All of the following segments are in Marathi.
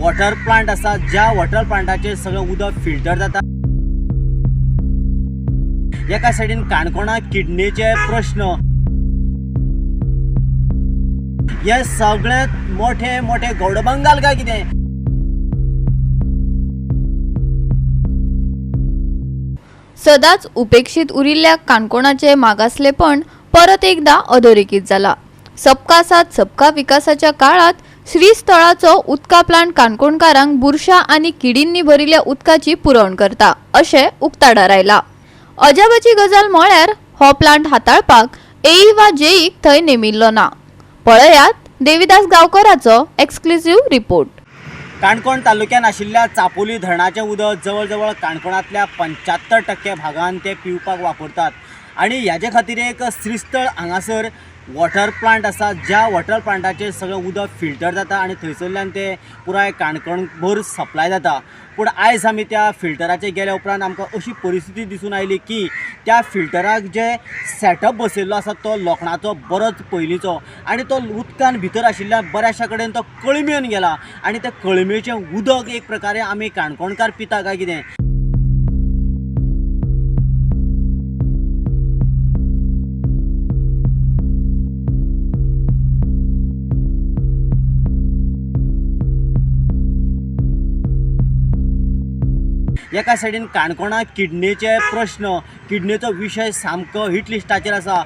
वॉटर प्लांट आसा, ज्या वॉटर प्लांटाचेर सगळें उदक फिल्टर जाता। एका सायडीन काणकोणाक किडनीचे प्रश्न, हे सगळे मोठे मोठे गौडबंगाल काय कितें। सदांच उपेक्षित उरिल्ल्या काणकोणाचे मागासलेपण परत एकदा अधोरेखित जाला। सबका साथ सबका विकासाच्या काळात श्रीस्थळाचो उदका प्लांट काणकोणकारांक बुरशा आनी किडींनी भरिल्ल्या उदकाची पुरवण करता अशें उक्ताडार आयला। अजापाची गजाल म्हळ्यार हो प्लांट हाताळपाक एई वा जेईक थंय नेमिल्लो ना। पळयात देविदास गांवकराचो एक्सक्लुझिव्ह रिपोर्ट। काणकोण तालुक्यात आशिल्ल्या चापोली धरणाचें उदक जवळ जवळ काणकोणांतल्या 75% भागांत ते पिवपाक वापरतात आणि ह्याचे खातीर एक श्रीस्थळ हांगासर वॉटर प्लांट आसा, ज्या वॉटर प्लांटाचेर सगळें उदक फिल्टर जाता आणि थंयसरल्यान ते पुराय काणकोणभर सप्लाय जाता। पूण आयज आमी त्या फिल्टराचेर गेल्या उपरांत आमकां अशी परिस्थिती दिसून आयली की त्या फिल्टराक जे सेटअप बसयल्लो आसा तो लोखणाचो बरोच पयलींचो आनी तो उदकान भितर आशिल्ल्या बऱ्याचशा कडेन तो कळमेन गेला आनी त्या कळमेचें उदक एक प्रकारे आमी काणकोणकार पिता काय कितें। एका सायडीन काणकोणाक किडनीचे प्रश्न, किडनीचो विशय सामको हिट लिस्टाचेर आसा।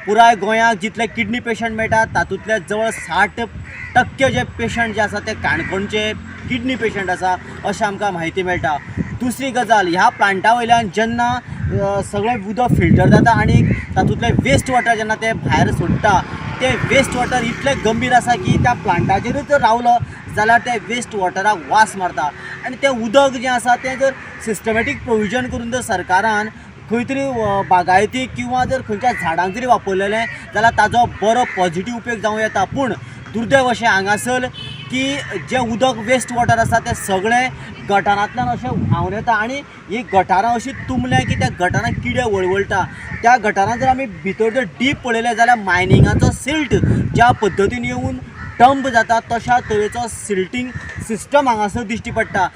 पुराय गोंयाक जितले किडनी पेशंट मेळटात तातूंतले जवळ 60% जे पेशंट जे आसा ते काणकोणचे किडनी पेशंट आसा अशें आमकां म्हायती मेळटा। दुसरी गजाल, ह्या प्लांटा वयल्यान जेन्ना सगळें उदक फिल्टर जाता आनी तातूंतले वेस्ट वॉटर जेन्ना ते भायर सोडटा, ते वेस्ट वॉटर इतले गंभीर आसा की त्या प्लांटाचेरूच जर रावलो जाल्यार ते वेस्ट वॉटराक वास मारता आनी तें उदक जें आसा तें जर सिस्टमॅटीक प्रोविजन करून जर सरकारान खंय तरी बागायतीक किंवा जर खंयच्या झाडांक जरी वापरलेलें जाल्यार ताजो बरो पॉझिटीव उपेग जावं येता। पूण दुर्दैव अशें हांगासर की जें उदक वेस्ट वॉटर आसा तें सगळें गटारांतल्यान अशें व्हांवन येता आनी ही गटारां अशीं तुंबल्या की त्या गटारांत किडे वळवळटा। त्या गटारांत जर आमी भितर जर डीप पळयलें जाल्यार मायनिंगाचो सिल्ट ज्या पद्दतीन येवन डंप जाता तशा तरेचो सिल्टिंग सिस्टम हांगासर दिश्टी पडटा।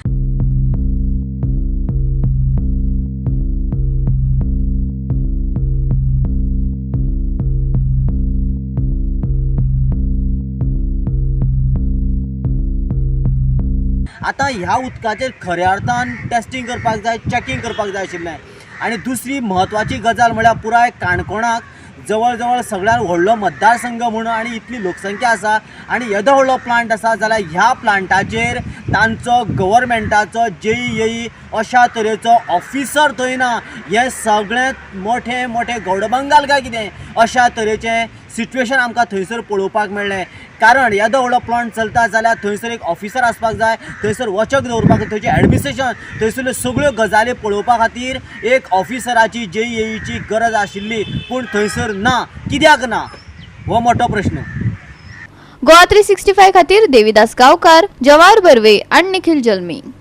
आतां ह्या उदकाचेर खऱ्या अर्थान टेस्टिंग करपाक जाय, चॅकींग करपाक जाय आशिल्लें। आनी दुसरी म्हत्वाची गजाल म्हळ्यार पुराय काणकोणाक जवळ जवळ सगळ्यात व्हडलो मतदारसंघ म्हणून आनी इतली लोकसंख्या आसा आनी येदो व्हडलो प्लांट आसा जाल्यार ह्या प्लांटाचेर तांचो गव्हर्मेंटाचो जेई अशा तरेचो ऑफिसर थंय ना। हे सगळे मोठे मोठे गौडबंगाल काय कितें अशा तरेचें सिच्युएशन आमकां थंयसर पळोवपाक मेळ्ळें। कारण येदो व्हडलो प्लांट चलता जाल्यार थंयसर एक ऑफिसर आसपाक जाय, थंयसर वचक दवरपाक, थंयचें एडमिनिस्ट्रेशन, थंयसरल्यो सगळ्यो गजाली पळोवपा खातीर एक ऑफिसराची जेईची गरज आशिल्ली, पूण थंयसर ना। कित्याक ना हो मोठो प्रश्न। गोवा 365 खातीर देविदास गांवकार, जवाहर बर्वे आनी निखिल जल्मी।